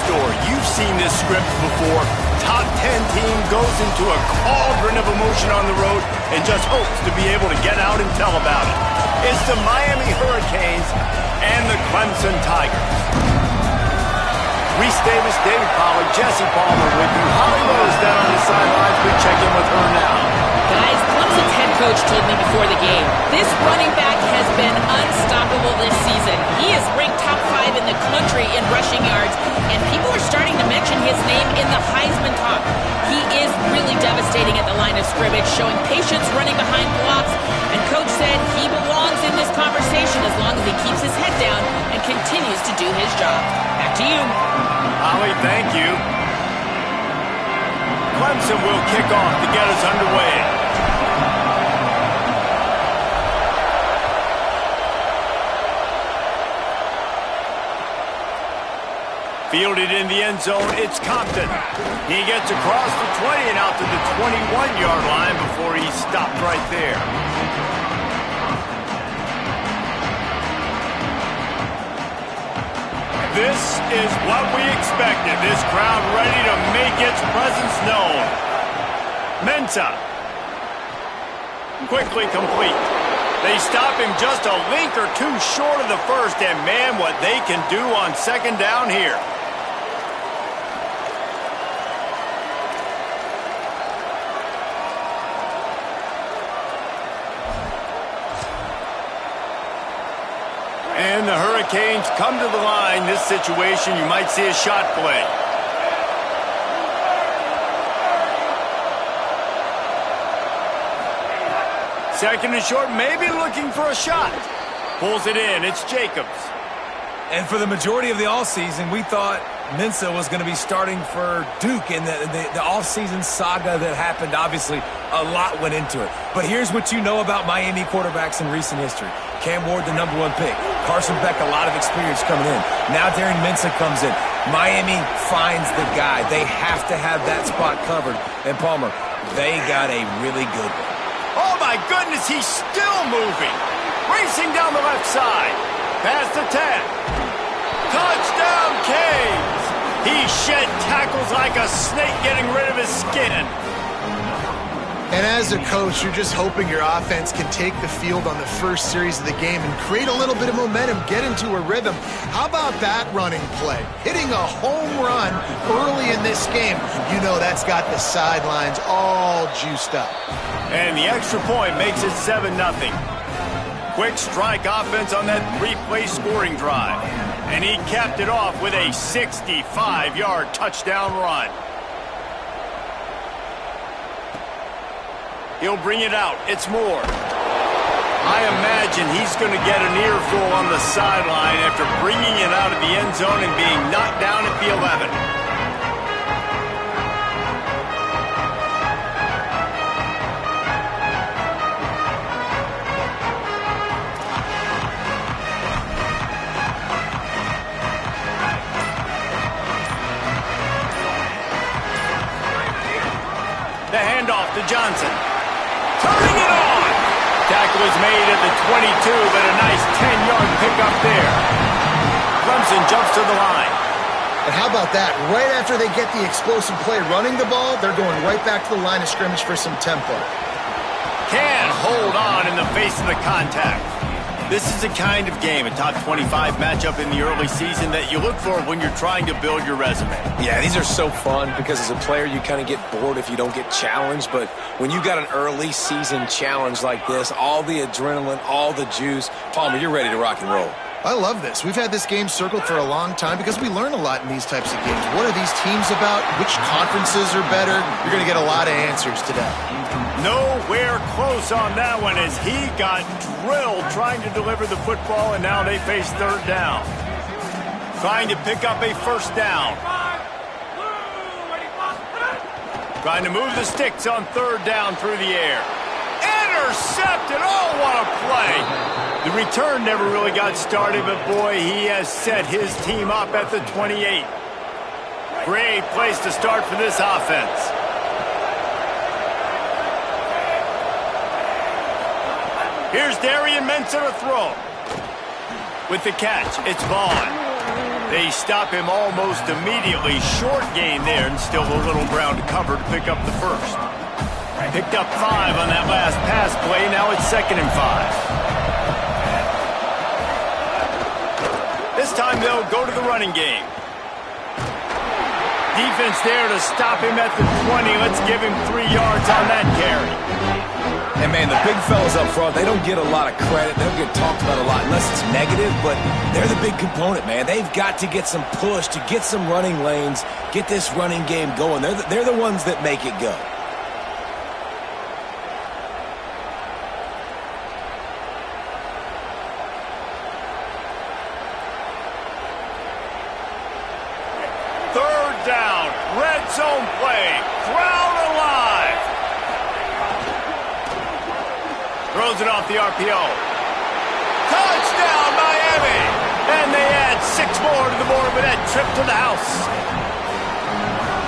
story. You've seen this script before. Top 10 team goes into a cauldron of emotion on the road and just hopes to be able to get out and tell about it. It's the Miami Hurricanes and the Clemson Tigers. Reese Davis, David Pollard, Jesse Palmer with you. Holly Rose down on the sidelines. We check in with her now. Guys, Clemson's head coach told me before the game, this running back has been unstoppable this season. He is ranked top 5 in the country in rushing yards, and people are starting to mention his name in the Heisman talk. He is really devastating at the line of scrimmage, showing patience running behind blocks, and coach said he belongs in this conversation as long as he keeps his head down and continues to do his job. Back to you. Holly, thank you. Clemson will kick off to get us underway. Fielded in the end zone, it's Compton. He gets across the 20 and out to the 21-yard line before he stopped right there. This is what we expected. This crowd ready to make its presence known. Mensah. Quickly complete. They stop him just a link or two short of the first, and man, what they can do on second down here. And the Hurricanes come to the line. This situation, you might see a shot play. Second and short, maybe looking for a shot. Pulls it in. It's Jacobs. And for the majority of the offseason, we thought Mensah was going to be starting for Duke in the offseason saga that happened. Obviously, a lot went into it. But here's what you know about Miami quarterbacks in recent history. Cam Ward, the #1 pick. Carson Beck, a lot of experience coming in. Now Darren Mensah comes in. Miami finds the guy. They have to have that spot covered. And Palmer, they got a really good one. Oh, my goodness, he's still moving. Racing down the left side. Past the 10. Touchdown, Canes. He shed tackles like a snake getting rid of his skin. And as a coach, you're just hoping your offense can take the field on the first series of the game and create a little bit of momentum, get into a rhythm. How about that running play? Hitting a home run early in this game. You know that's got the sidelines all juiced up. And the extra point makes it 7-0. Quick strike offense on that 3-play scoring drive. And he capped it off with a 65-yard touchdown run. He'll bring it out. It's Moore. I imagine he's going to get an earful on the sideline after bringing it out of the end zone and being knocked down at the 11. The handoff to Johnson. Turning it on! Tackle is made at the 22, but a nice 10-yard pickup there. Clemson jumps to the line. And how about that? Right after they get the explosive play running the ball, they're going right back to the line of scrimmage for some tempo. Can't hold on in the face of the contact. This is the kind of game, a top 25 matchup in the early season, that you look for when you're trying to build your resume. Yeah, these are so fun because as a player, you kind of get bored if you don't get challenged. But when you got an early season challenge like this, all the adrenaline, all the juice, Palmer, you're ready to rock and roll. I love this. We've had this game circled for a long time because we learn a lot in these types of games. What are these teams about? Which conferences are better? You're going to get a lot of answers today. Nowhere close on that one as he got drilled trying to deliver the football, and now they face third down. Trying to pick up a first down. Trying to move the sticks on third down through the air. Intercepted! Oh, what a play! The return never really got started, but boy, he has set his team up at the 28. Great place to start for this offense. Here's Darren Mensah to throw. With the catch, it's Vaughn. They stop him almost immediately. Short gain there, and still a little ground to cover to pick up the first. Picked up 5 on that last pass play. Now it's 2nd and 5. This time they'll go to the running game. Defense there to stop him at the 20. Let's give him 3 yards on that carry. And, man, the big fellas up front, they don't get a lot of credit. They don't get talked about a lot unless it's negative, but they're the big component, man. They've got to get some push, to get some running lanes, get this running game going. They're the ones that make it go. Down, red zone play, crowd alive. Throws it off the RPO. Touchdown, Miami! And they add 6 more to the board with that trip to the house.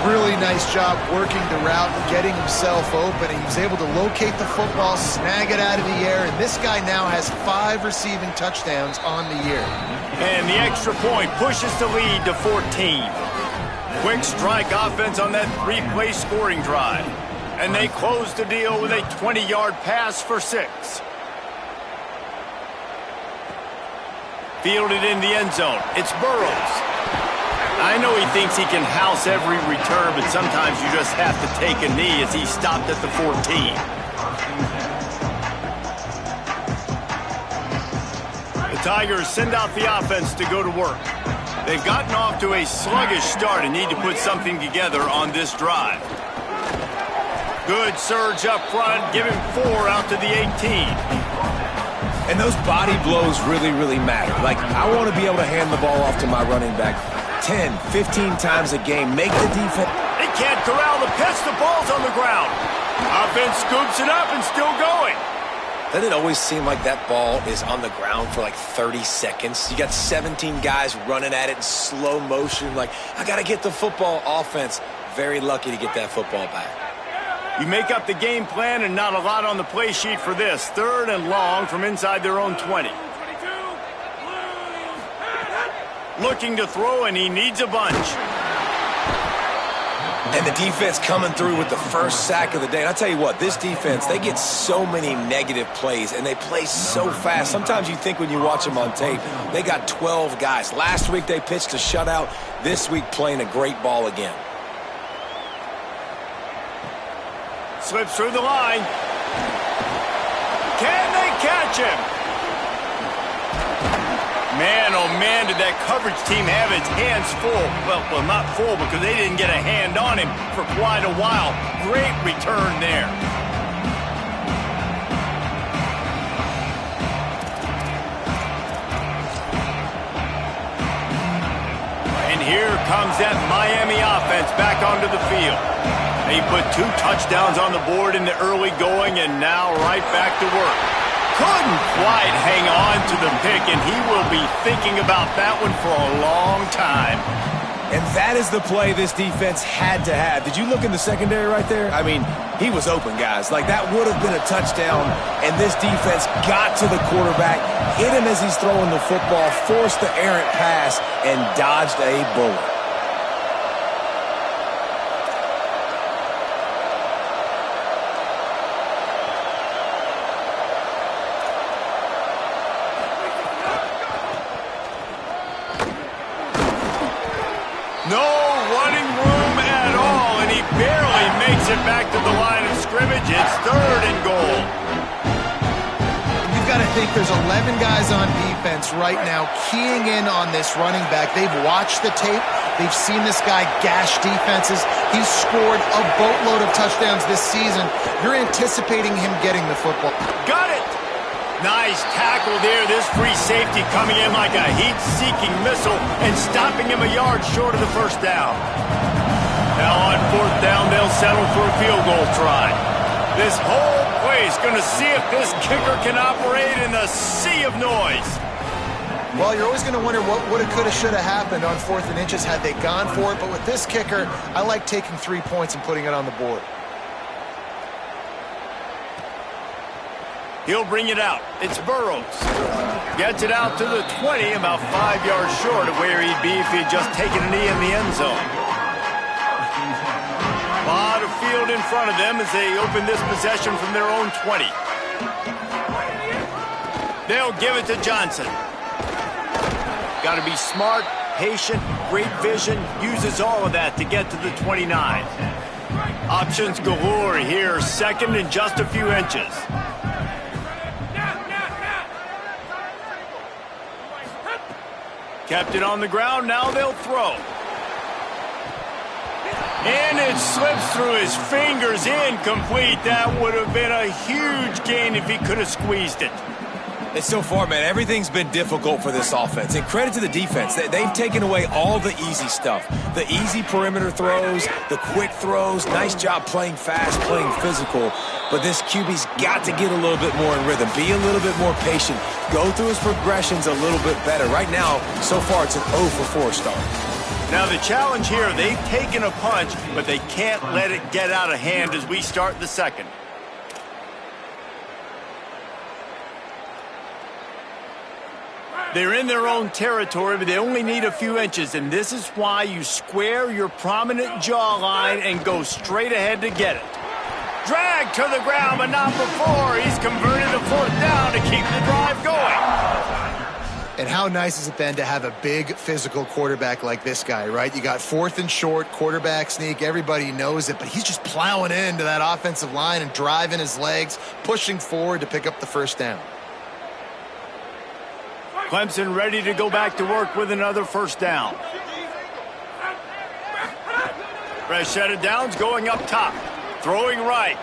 Really nice job working the route and getting himself open. He was able to locate the football, snag it out of the air, and this guy now has 5 receiving touchdowns on the year. And the extra point pushes the lead to 14. Quick strike offense on that 3-play scoring drive. And they close the deal with a 20-yard pass for 6. Fielded in the end zone. It's Burrows. I know he thinks he can house every return, but sometimes you just have to take a knee as he stopped at the 14. The Tigers send out the offense to go to work. They've gotten off to a sluggish start and need to put something together on this drive. Good surge up front, give him 4 out to the 18. And those body blows really, really matter. Like, I want to be able to hand the ball off to my running back 10, 15 times a game. Make the defense. They can't corral the pitch. The ball's on the ground. Offense scoops it up and still going. Doesn't it always seem like that ball is on the ground for like 30 seconds? You got 17 guys running at it in slow motion. Like, I got to get the football. Offense, very lucky to get that football back. You make up the game plan and not a lot on the play sheet for this. 3rd and long from inside their own 20. Looking to throw, and he needs a bunch. And the defense coming through with the first sack of the day. And I'll tell you what, this defense, they get so many negative plays, and they play so fast. Sometimes you think when you watch them on tape, they got 12 guys. Last week they pitched a shutout. This week playing a great ball again. Slips through the line. Can they catch him? Man, oh man, did that coverage team have its hands full. Well, not full because they didn't get a hand on him for quite a while. Great return there. And here comes that Miami offense back onto the field. They put 2 touchdowns on the board in the early going and now right back to work. Couldn't quite hang on to the pick, and he will be thinking about that one for a long time. And that is the play this defense had to have. Did you look in the secondary right there? I mean, he was open, guys. Like, that would have been a touchdown, and this defense got to the quarterback, hit him as he's throwing the football, forced the errant pass, and dodged a bullet. No running room at all, and he barely makes it back to the line of scrimmage. It's 3rd and goal. You've got to think there's 11 guys on defense right now keying in on this running back. They've watched the tape. They've seen this guy gash defenses. He's scored a boatload of touchdowns this season. You're anticipating him getting the football. Got it! Nice tackle there. This free safety coming in like a heat-seeking missile and stopping him a yard short of the first down. Now on 4th down, they'll settle for a field goal try. This whole place going to see if this kicker can operate in the sea of noise. Well, you're always going to wonder what woulda, coulda, shoulda happened on 4th and inches had they gone for it. But with this kicker, I like taking 3 points and putting it on the board. He'll bring it out. It's Burrows. Gets it out to the 20, about 5 yards short of where he'd be if he'd just taken a knee in the end zone. A lot of field in front of them as they open this possession from their own 20. They'll give it to Johnson. Got to be smart, patient, great vision. Uses all of that to get to the 29. Options galore here. Second and just a few inches. Kept it on the ground. Now they'll throw. And it slips through his fingers. Incomplete. That would have been a huge gain if he could have squeezed it. And so far, man, everything's been difficult for this offense. And credit to the defense. They've taken away all the easy stuff. The easy perimeter throws, the quick throws. Nice job playing fast, playing physical. But this QB's got to get a little bit more in rhythm. Be a little bit more patient. Go through his progressions a little bit better. Right now, so far, it's an 0 for 4 start. Now the challenge here, they've taken a punch, but they can't let it get out of hand as we start the second. They're in their own territory, but they only need a few inches, and this is why you square your prominent jawline and go straight ahead to get it. Drag to the ground, but not before. He's converted a 4th down to keep the drive going. And how nice is it then to have a big physical quarterback like this guy, right? You got 4th and short, quarterback sneak, everybody knows it, but he's just plowing into that offensive line and driving his legs, pushing forward to pick up the 1st down. Clemson ready to go back to work with another 1st down. Fresh set of downs going up top. Throwing right.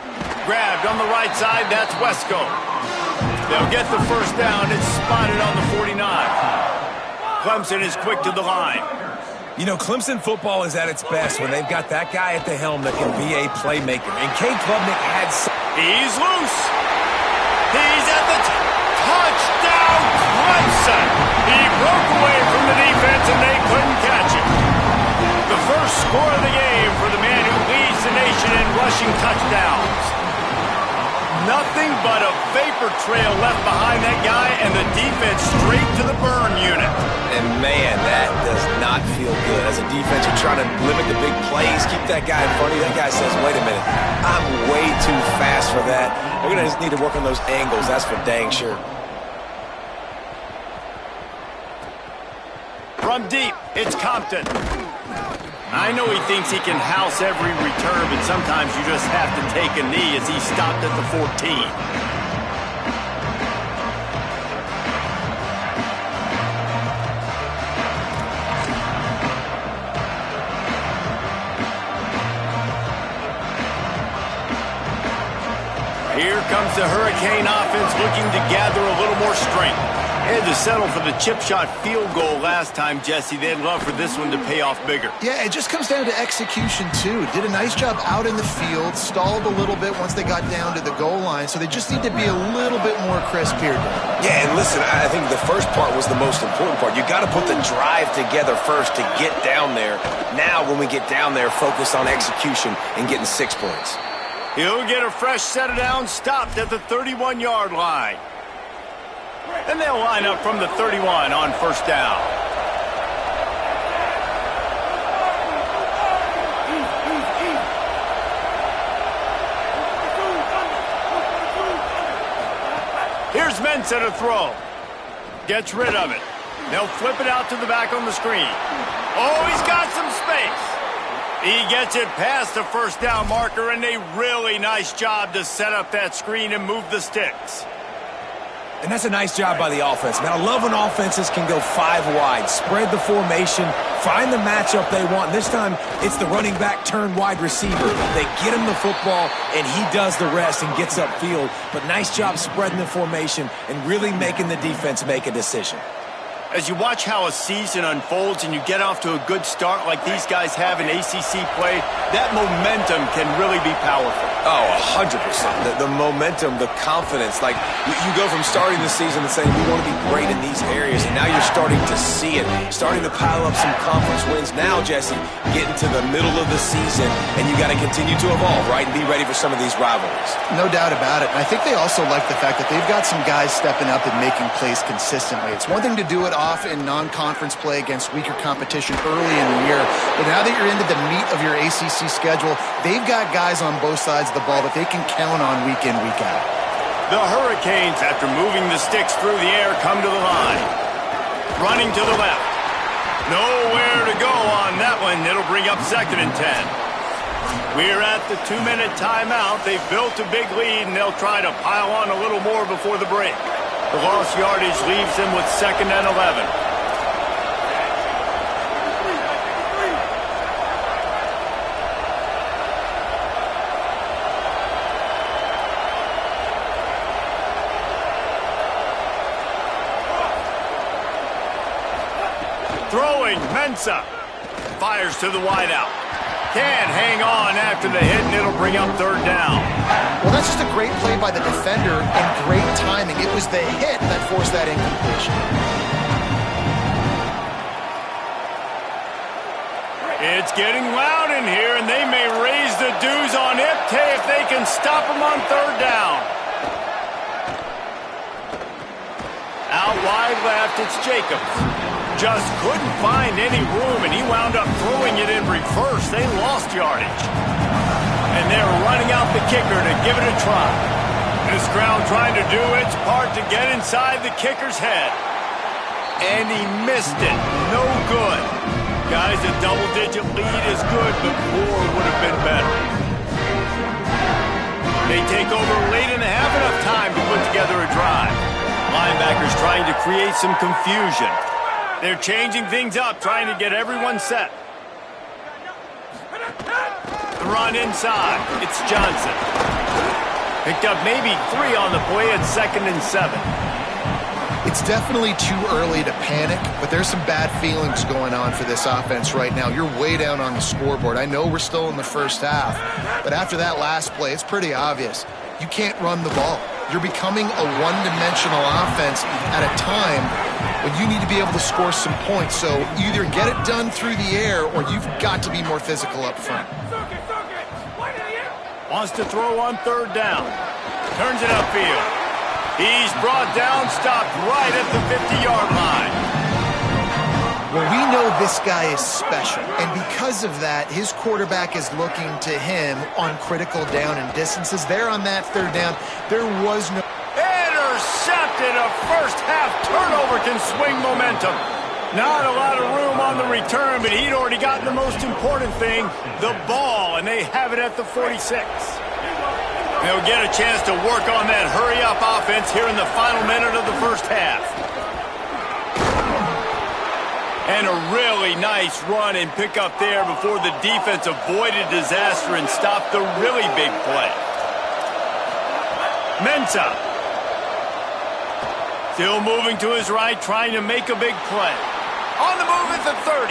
Grabbed on the right side. That's Wesco. They'll get the 1st down. It's spotted on the 49. Clemson is quick to the line. You know, Clemson football is at its best when they've got that guy at the helm that can be a playmaker. And Cade Klubnik had... He's loose. He's at the touchdown, Clemson. He broke away from the defense and they couldn't catch him. The first score of the game for the man who leads the nation in rushing touchdowns. Nothing but a vapor trail left behind that guy and the defense straight to the burn unit. And man, that does not feel good. As a defense, you're trying to limit the big plays, keep that guy in front of you. That guy says, wait a minute, I'm way too fast for that. We're going to just need to work on those angles, that's for dang sure. From deep, it's Compton. I know he thinks he can house every return, but sometimes you just have to take a knee as he stopped at the 14. Here comes the Hurricane offense looking to gather a little more strength. They had to settle for the chip shot field goal last time, Jesse. They'd love for this one to pay off bigger. Yeah, it just comes down to execution, too. Did a nice job out in the field, stalled a little bit once they got down to the goal line, so they just need to be a little bit more crisp here. Yeah, and listen, I think the first part was the most important part. You got to put the drive together first to get down there. Now, when we get down there, focus on execution and getting 6 points. He'll get a fresh set of downs, stopped at the 31-yard line. And they'll line up from the 31 on 1st down. Here's Mensah to throw. Gets rid of it. They'll flip it out to the back on the screen. Oh, he's got some space. He gets it past the 1st down marker, and a really nice job to set up that screen and move the sticks. And that's a nice job by the offense. Man, I love when offenses can go 5 wide, spread the formation, find the matchup they want. This time, it's the running back turned wide receiver. They get him the football, and he does the rest and gets upfield. But nice job spreading the formation and really making the defense make a decision. As you watch how a season unfolds and you get off to a good start like these guys have in ACC play, that momentum can really be powerful. Oh, 100%. The momentum, the confidence. Like, you go from starting the season and saying, we want to be great in these areas, and now you're starting to see it, starting to pile up some conference wins. Now, Jesse, getting to the middle of the season, and you got to continue to evolve, right, and be ready for some of these rivalries. No doubt about it. And I think they also like the fact that they've got some guys stepping up and making plays consistently. It's one thing to do it off in non-conference play against weaker competition early in the year, but now that you're into the meat of your ACC schedule, they've got guys on both sides of the ball that they can count on week in, week out. The Hurricanes, after moving the sticks through the air, come to the line. Running to the left. Nowhere to go on that one. It'll bring up 2nd and 10. We're at the 2-minute timeout. They've built a big lead, and they'll try to pile on a little more before the break. The lost yardage leaves them with 2nd and 11. Throwing, Mensah. Fires to the wideout. Can't hang on after the hit, and it'll bring up 3rd down. Well, that's just a great play by the defender and great timing. It was the hit that forced that incompletion. It's getting loud in here, and they may raise the dues on Ipte if they can stop him on 3rd down. Out wide left, it's Jacobs. Just couldn't find any room, and he wound up throwing it in reverse. They lost yardage. And they're running out the kicker to give it a try. This crowd trying to do its part to get inside the kicker's head. And he missed it. No good. Guys, a double-digit lead is good, but more would have been better. They take over late and have enough time to put together a drive. Linebackers trying to create some confusion. They're changing things up, trying to get everyone set. The run inside. It's Johnson. Picked up maybe 3 on the play at 2nd and 7. It's definitely too early to panic, but there's some bad feelings going on for this offense right now. You're way down on the scoreboard. I know we're still in the first half, but after that last play, it's pretty obvious. You can't run the ball. You're becoming a one-dimensional offense at a time when you need to be able to score some points. So either get it done through the air or you've got to be more physical up front. Wants to throw on 3rd down. Turns it upfield. He's brought down, stopped right at the 50-yard line. Well, we know this guy is special, and because of that, his quarterback is looking to him on critical down and distances. There on that 3rd down, there was no... Intercepted. A first-half turnover can swing momentum. Not a lot of room on the return, but he'd already gotten the most important thing, the ball, and they have it at the 46. They'll get a chance to work on that hurry-up offense here in the final minute of the first half. And a really nice run and pick up there before the defense avoided disaster and stopped the really big play. Mensah. Still moving to his right, trying to make a big play. On the move at the 30.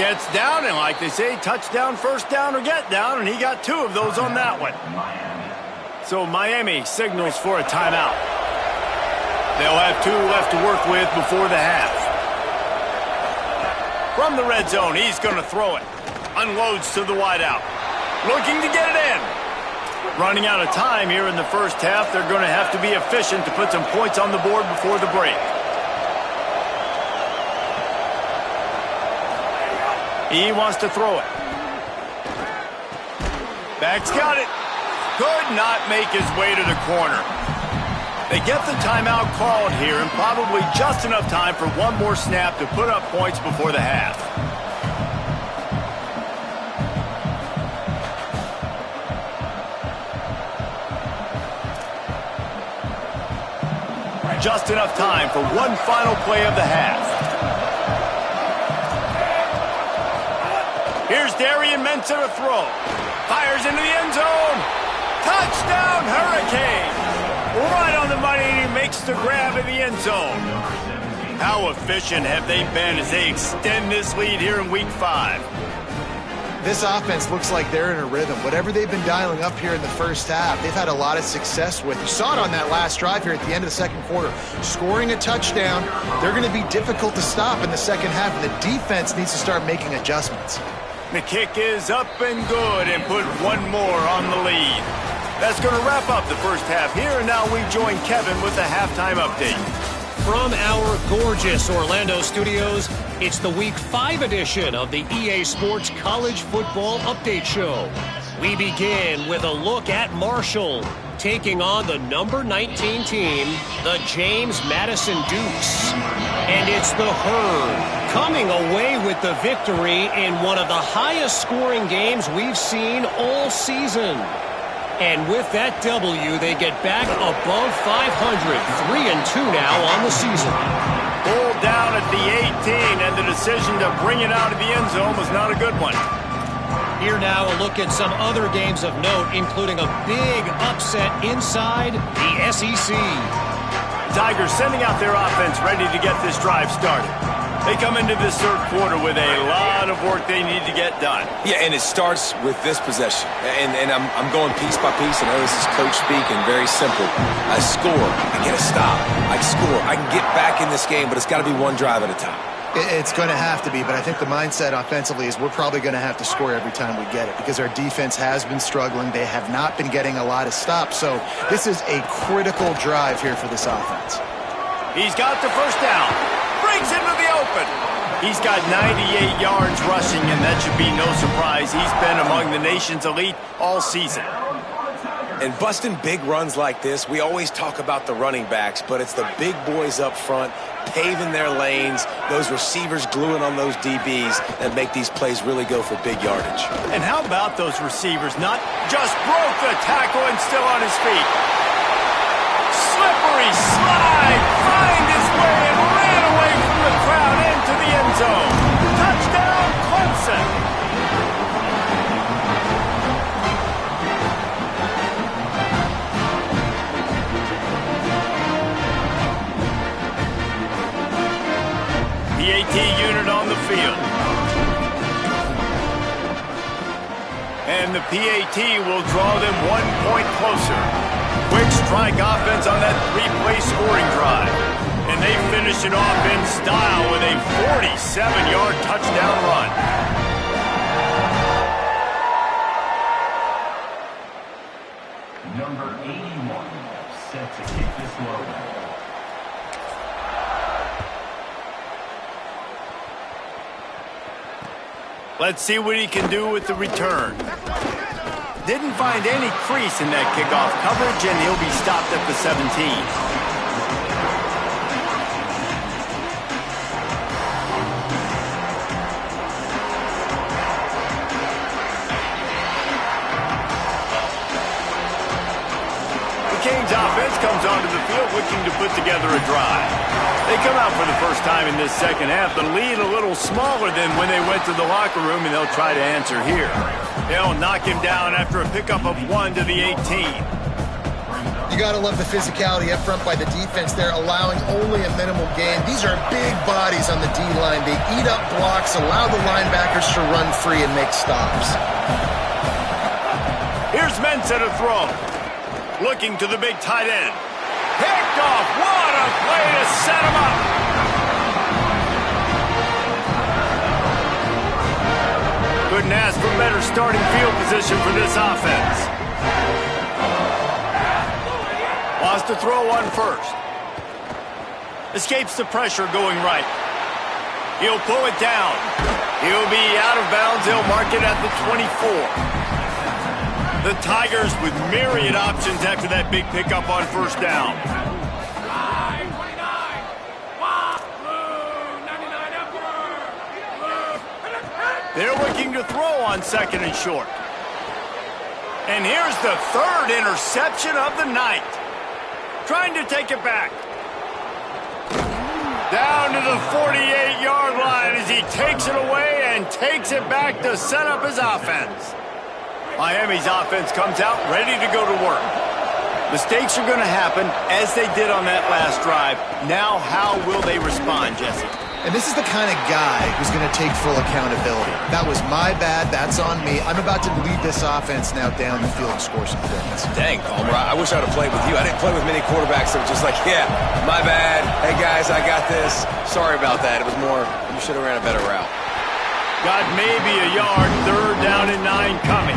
Gets down, and like they say, touchdown, first down, or get down, and he got 2 of those on that one. So Miami signals for a timeout. They'll have 2 left to work with before the half. From the red zone, he's going to throw it. Unloads to the wideout. Looking to get it in. Running out of time here in the first half. They're going to have to be efficient to put some points on the board before the break. He wants to throw it. Back's got it. Could not make his way to the corner. They get the timeout called here, and probably just enough time for one more snap to put up points before the half. Just enough time for one final play of the half. Here's Darian Mensah to throw. Fires into the end zone. Touchdown, Hurricanes! Right on the money, and he makes the grab in the end zone. How efficient have they been as they extend this lead here in Week 5? This offense looks like they're in a rhythm. Whatever they've been dialing up here in the first half, they've had a lot of success with. You saw it on that last drive here at the end of the second quarter. Scoring a touchdown, they're going to be difficult to stop in the second half, and the defense needs to start making adjustments. The kick is up and good and put one more on the lead. That's going to wrap up the first half here, and now we join Kevin with the halftime update. From our gorgeous Orlando studios, it's the Week 5 edition of the EA Sports College Football Update Show. We begin with a look at Marshall, taking on the number 19 team, the James Madison Dukes. And it's the Herd coming away with the victory in one of the highest scoring games we've seen all season. And with that W, they get back above 500, 3-2 now on the season. Pulled down at the 18, and the decision to bring it out of the end zone was not a good one. Here now a look at some other games of note, including a big upset inside the SEC. Tigers sending out their offense ready to get this drive started. They come into this third quarter with a lot of work they need to get done. Yeah, and it starts with this possession. And I'm going piece by piece. I know this is coach speak and very simple. I score. I get a stop. I score. I can get back in this game, but it's got to be one drive at a time. It's going to have to be, but I think the mindset offensively is we're probably going to have to score every time we get it because our defense has been struggling. They have not been getting a lot of stops. So this is a critical drive here for this offense. He's got the first down. Brings into the open. He's got 98 yards rushing, and that should be no surprise. He's been among the nation's elite all season. And busting big runs like this, we always talk about the running backs, but it's the big boys up front paving their lanes, those receivers gluing on those DBs that make these plays really go for big yardage. And how about those receivers not just broke the tackle and still on his feet? Slippery slide, find his way and ran away from the crowd into the end zone. Touchdown, Clemson. PAT unit on the field. And the PAT will draw them 1 point closer. Quick strike offense on that three-play scoring drive. And they finish it off in style with a 47-yard touchdown run. Number 81, set to kick this one. Let's see what he can do with the return. Didn't find any crease in that kickoff coverage, and he'll be stopped at the 17. Canes offense comes onto the field looking to put together a drive. They come out for the first time in this second half. The lead a little smaller than when they went to the locker room, and they'll try to answer here. They'll knock him down after a pickup of 1 to the 18. You got to love the physicality up front by the defense there, allowing only a minimal gain. These are big bodies on the D-line. They eat up blocks, allow the linebackers to run free and make stops. Here's Mensa to throw. Looking to the big tight end. Picked off. What a play to set him up. Couldn't ask for better starting field position for this offense. Lost to throw on first. Escapes the pressure going right. He'll pull it down. He'll be out of bounds. He'll mark it at the 24. The Tigers with myriad options after that big pickup on first down. They're looking to throw on second and short. And here's the third interception of the night. Trying to take it back. Down to the 48-yard line as he takes it away and takes it back to set up his offense. Miami's offense comes out ready to go to work. Mistakes are going to happen, as they did on that last drive. Now, how will they respond, Jesse? And this is the kind of guy who's going to take full accountability. That was my bad. That's on me. I'm about to lead this offense now down the field and score some points. Dang, Palmer, I wish I would have played with you. I didn't play with many quarterbacks that were just like, yeah, my bad. Hey, guys, I got this. Sorry about that. It was more, you should have ran a better route. Got maybe a yard. 3rd down and 9 coming.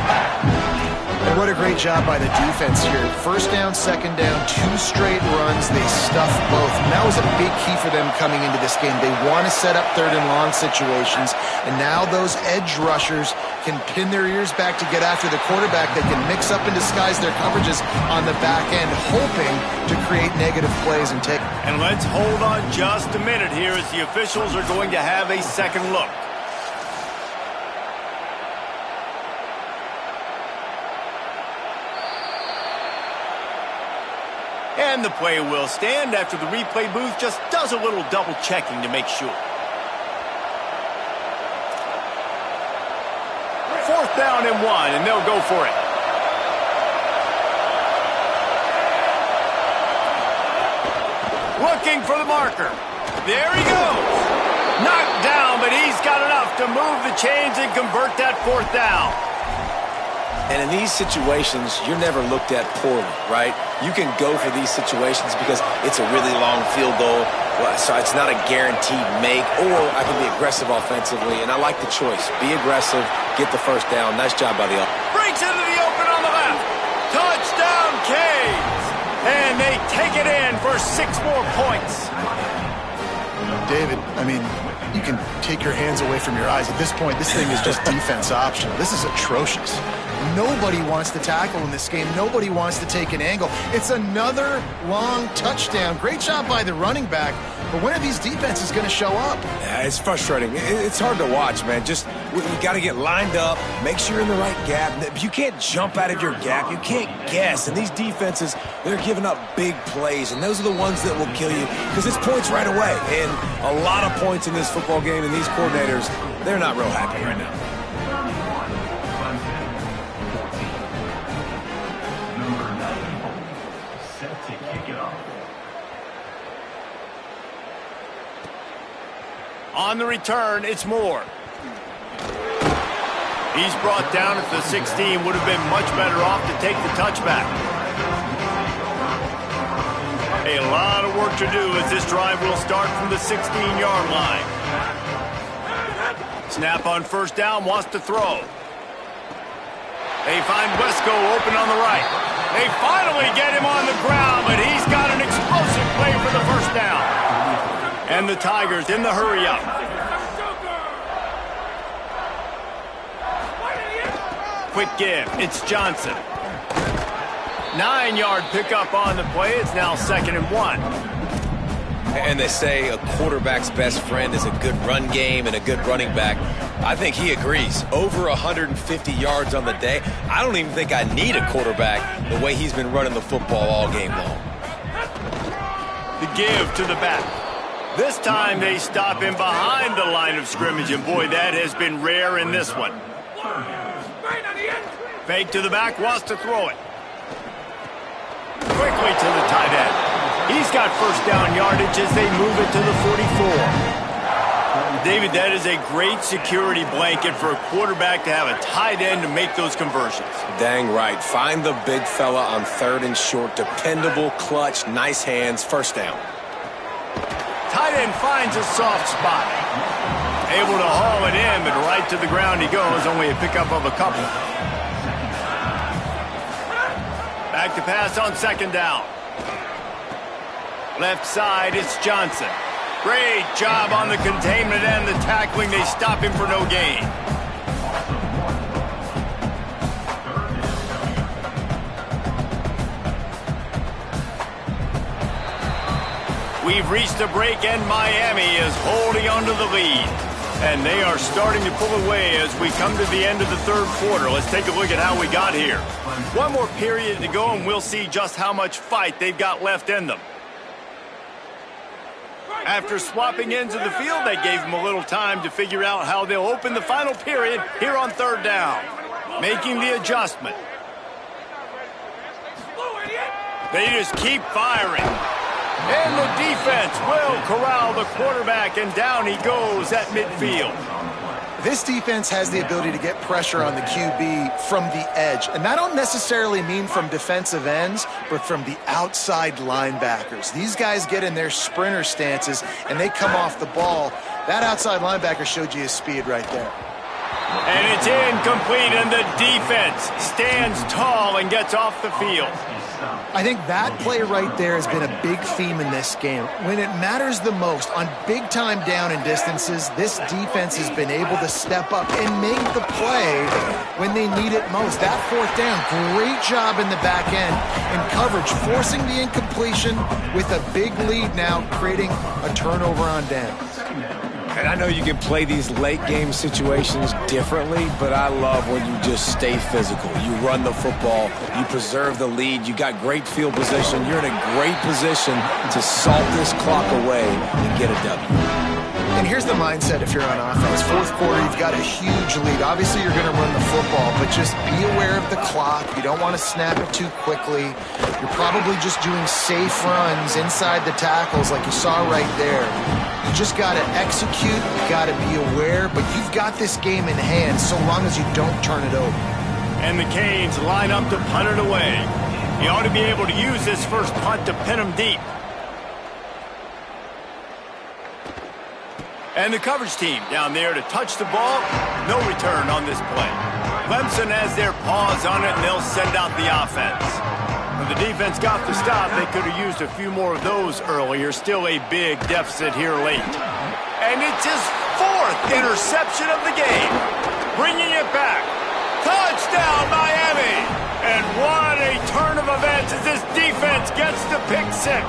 And what a great job by the defense here. 1st down, 2nd down, 2 straight runs. They stuffed both. And that was a big key for them coming into this game. They want to set up 3rd and long situations. And now those edge rushers can pin their ears back to get after the quarterback. They can mix up and disguise their coverages on the back end, hoping to create negative plays and take. And let's hold on just a minute here as the officials are going to have a second look. And the play will stand after the replay booth just does a little double checking to make sure. 4th down and 1, and they'll go for it. Looking for the marker. There he goes. Knocked down, but he's got enough to move the chains and convert that 4th down. And in these situations, you're never looked at poorly, right? You can go for these situations because it's a really long field goal, so it's not a guaranteed make, or I can be aggressive offensively, and I like the choice. Be aggressive, get the 1st down. Nice job by the offense. Breaks into the open on the left. Touchdown, Canes. And they take it in for 6 more points. David, I mean, you can take your hands away from your eyes. At this point, this thing is just defense optional. This is atrocious. Nobody wants to tackle in this game. Nobody wants to take an angle. It's another long touchdown. Great job by the running back. But when are these defenses going to show up? Yeah, it's frustrating. It's hard to watch, man. Just, you got to get lined up, make sure you're in the right gap. You can't jump out of your gap. You can't guess. And these defenses, they're giving up big plays, and those are the ones that will kill you because it's points right away. And a lot of points in this football game, and these coordinators, they're not real happy right now. On the return, it's Moore. He's brought down at the 16. Would have been much better off to take the touchback. A lot of work to do as this drive will start from the 16-yard line. Snap on 1st down, wants to throw. They find Wesco open on the right. They finally get him on the ground, but he's got an explosive play for the 1st down. And the Tigers in the hurry-up. Quick give. It's Johnson. 9-yard pickup on the play. It's now 2nd and 1. And they say a quarterback's best friend is a good run game and a good running back. I think he agrees. Over 150 yards on the day. I don't even think I need a quarterback the way he's been running the football all game long. The give to the back. This time they stop him behind the line of scrimmage, and boy, that has been rare in this one. Fake to the back, wants to throw it. Quickly to the tight end. He's got 1st down yardage as they move it to the 44. David, that is a great security blanket for a quarterback to have a tight end to make those conversions. Dang right. Find the big fella on 3rd and short. Dependable, clutch, nice hands, 1st down. Tight end finds a soft spot. Able to haul it in, but right to the ground he goes. Only a pickup of a couple. Back to pass on 2nd down. Left side, it's Johnson. Great job on the containment and the tackling. They stop him for no gain. We've reached a break, and Miami is holding on to the lead. And they are starting to pull away as we come to the end of the 3rd quarter. Let's take a look at how we got here. One more period to go, and we'll see just how much fight they've got left in them. After swapping ends of the field, they gave them a little time to figure out how they'll open the final period here on 3rd down. Making the adjustment. They just keep firing. And the defense will corral the quarterback, and down he goes at midfield. This defense has the ability to get pressure on the QB from the edge. And I don't necessarily mean from defensive ends, but from the outside linebackers. These guys get in their sprinter stances, and they come off the ball. That outside linebacker showed you his speed right there. And it's incomplete, and the defense stands tall and gets off the field. I think that play right there has been a big theme in this game. When it matters the most, on big-time down and distances, this defense has been able to step up and make the play when they need it most. That fourth down, great job in the back end in coverage, forcing the incompletion with a big lead now, creating a turnover on downs. And I know you can play these late-game situations differently, but I love when you just stay physical. You run the football, you preserve the lead, you got great field position, you're in a great position to salt this clock away and get a W. And here's the mindset if you're on offense. Fourth quarter, you've got a huge lead. Obviously, you're going to run the football, but just be aware of the clock. You don't want to snap it too quickly. You're probably just doing safe runs inside the tackles like you saw right there. You just got to execute. You got to be aware, but you've got this game in hand so long as you don't turn it over. And the Canes line up to punt it away. He ought to be able to use this first punt to pin him deep. And the coverage team down there to touch the ball. No return on this play. Clemson has their paws on it, and they'll send out the offense. When the defense got the stop, they could have used a few more of those earlier. Still a big deficit here late. And it's his fourth interception of the game. Bringing it back. Touchdown, Miami! And what a turn of events as this defense gets the pick six.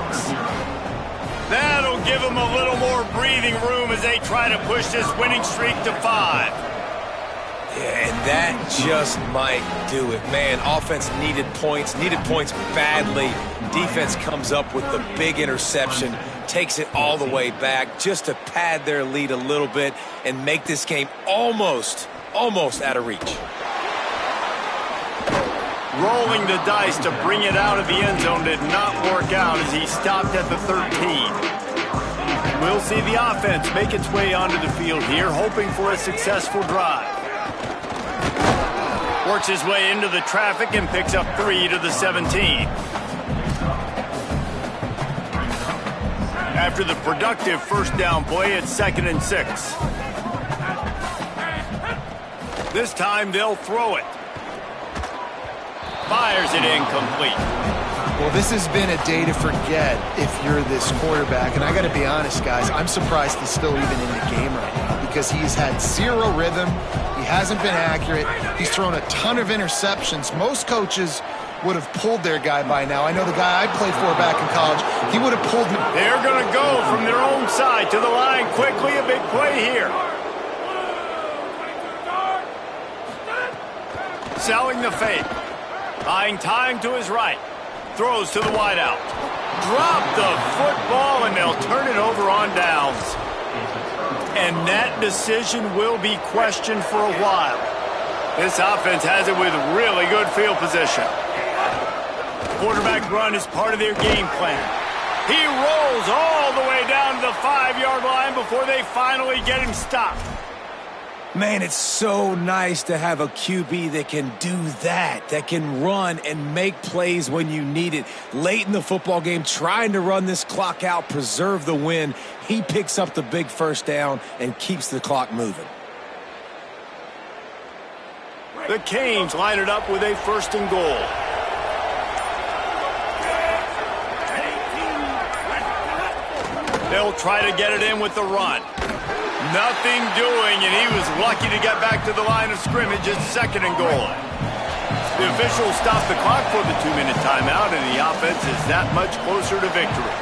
That'll give them a little more breathing room as they try to push this winning streak to 5. Yeah, and that just might do it. Man, offense needed points badly. Defense comes up with the big interception, takes it all the way back just to pad their lead a little bit and make this game almost out of reach. Rolling the dice to bring it out of the end zone did not work out as he stopped at the 13. We'll see the offense make its way onto the field here, hoping for a successful drive. Works his way into the traffic and picks up 3 to the 17. After the productive first down play, it's 2nd and 6. This time they'll throw it. Fires it incomplete. Well, this has been a day to forget if you're this quarterback. And I got to be honest, guys, I'm surprised he's still even in the game right now because he's had zero rhythm. He hasn't been accurate. He's thrown a ton of interceptions. Most coaches would have pulled their guy by now. I know the guy I played for back in college, he would have pulled him. They're going to go from their own side to the line quickly. A big play here. Selling the fake. Buying time to his right. Throws to the wideout. Drop the football, and they'll turn it over on downs. And that decision will be questioned for a while. This offense has it with really good field position. Quarterback run is part of their game plan. He rolls all the way down to the 5-yard line before they finally get him stopped. Man, it's so nice to have a QB that can do that can run and make plays when you need it. Late in the football game, trying to run this clock out, preserve the win. He picks up the big first down and keeps the clock moving. The Canes line it up with a 1st and goal. They'll try to get it in with the run. Nothing doing, and he was lucky to get back to the line of scrimmage at 2nd and goal. The officials stopped the clock for the 2-minute timeout, and the offense is that much closer to victory.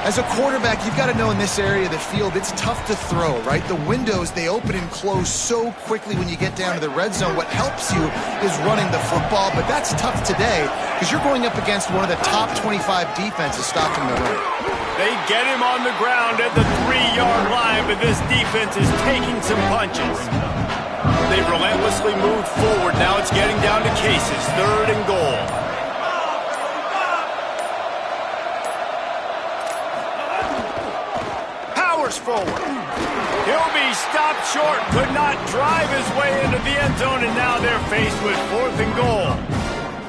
As a quarterback, you've got to know in this area of the field, it's tough to throw, right? The windows, they open and close so quickly when you get down to the red zone. What helps you is running the football, but that's tough today because you're going up against one of the top 25 defenses stopping the run. They get him on the ground at the 3-yard line, but this defense is taking some punches. They've relentlessly moved forward. Now it's getting down to cases. 3rd and goal. forward. He'll be stopped short, could not drive his way into the end zone, and now they're faced with 4th and goal.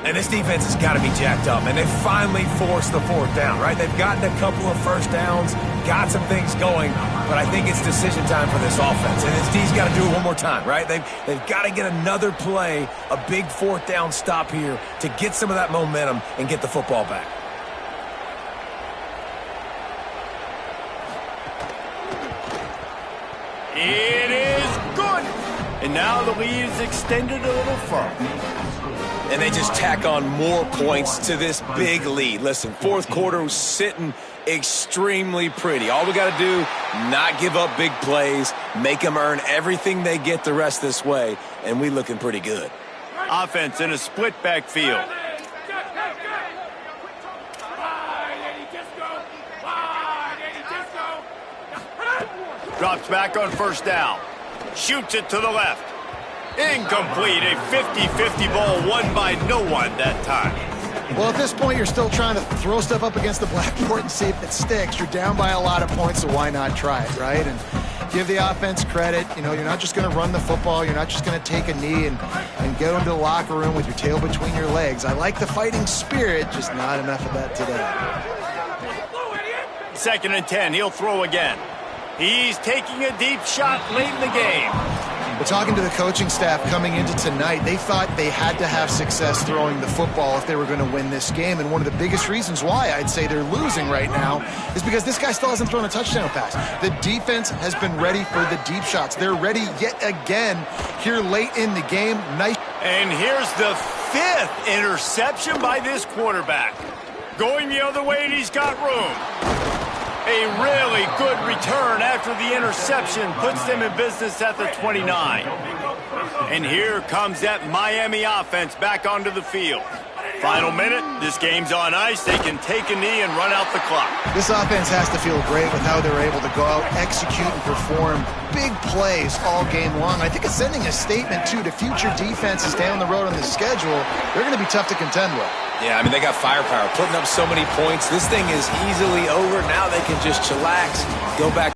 And this defense has got to be jacked up, and they finally forced the 4th down, right? They've gotten a couple of first downs, got some things going, but I think it's decision time for this offense. And this D's got to do it one more time, right? They've got to get another play, a big 4th down stop here to get some of that momentum and get the football back. It is good. And now the lead is extended a little further. And they just tack on more points to this big lead. Listen, 4th quarter was sitting extremely pretty. All we got to do, not give up big plays, make them earn everything they get the rest this way, and we looking pretty good. Offense in a split backfield. Drops back on 1st down. Shoots it to the left. Incomplete. A 50-50 ball won by no one that time. Well, at this point, you're still trying to throw stuff up against the blackboard and see if it sticks. You're down by a lot of points, so why not try it, right? And give the offense credit. You know, you're not just going to run the football. You're not just going to take a knee and go into the locker room with your tail between your legs. I like the fighting spirit, just not enough of that today. 2nd and 10. He'll throw again. He's taking a deep shot late in the game. We're talking to the coaching staff coming into tonight. They thought they had to have success throwing the football if they were going to win this game. And one of the biggest reasons why I'd say they're losing right now is because this guy still hasn't thrown a touchdown pass. The defense has been ready for the deep shots. They're ready yet again here late in the game. Nice. And here's the 5th interception by this quarterback. Going the other way, and he's got room. A really good return after the interception puts them in business at the 29. And here comes that Miami offense back onto the field. Final minute, this game's on ice. They can take a knee and run out the clock. This offense has to feel great with how they're able to go out, execute, and perform big plays all game long. I think it's sending a statement, too, to future defenses down the road on the schedule. They're going to be tough to contend with. Yeah, I mean, they got firepower, putting up so many points. This thing is easily over. Now they can just chillax, go back